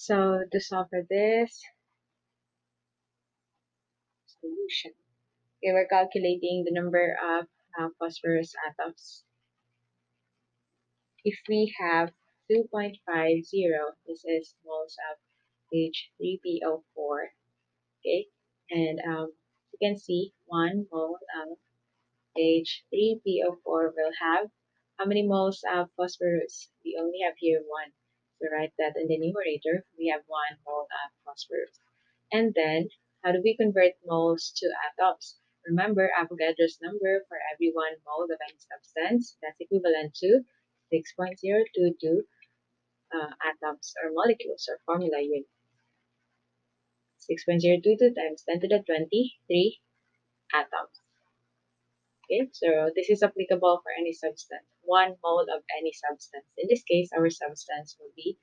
So to solve for this solution, okay, we're calculating the number of phosphorus atoms. If we have 2.50, this is moles of H3PO4, okay, and you can see 1 mole of H3PO4 will have how many moles of phosphorus? We only have here 1. So write that in the numerator, we have 1 mole of phosphorus. And then, how do we convert moles to atoms? Remember Avogadro's number for every 1 mole of any substance. That's equivalent to 6.022 atoms or molecules or formula unit. 6.022 times 10 to the 23 atoms. Okay, so this is applicable for any substance, 1 mole of any substance. In this case, our substance will be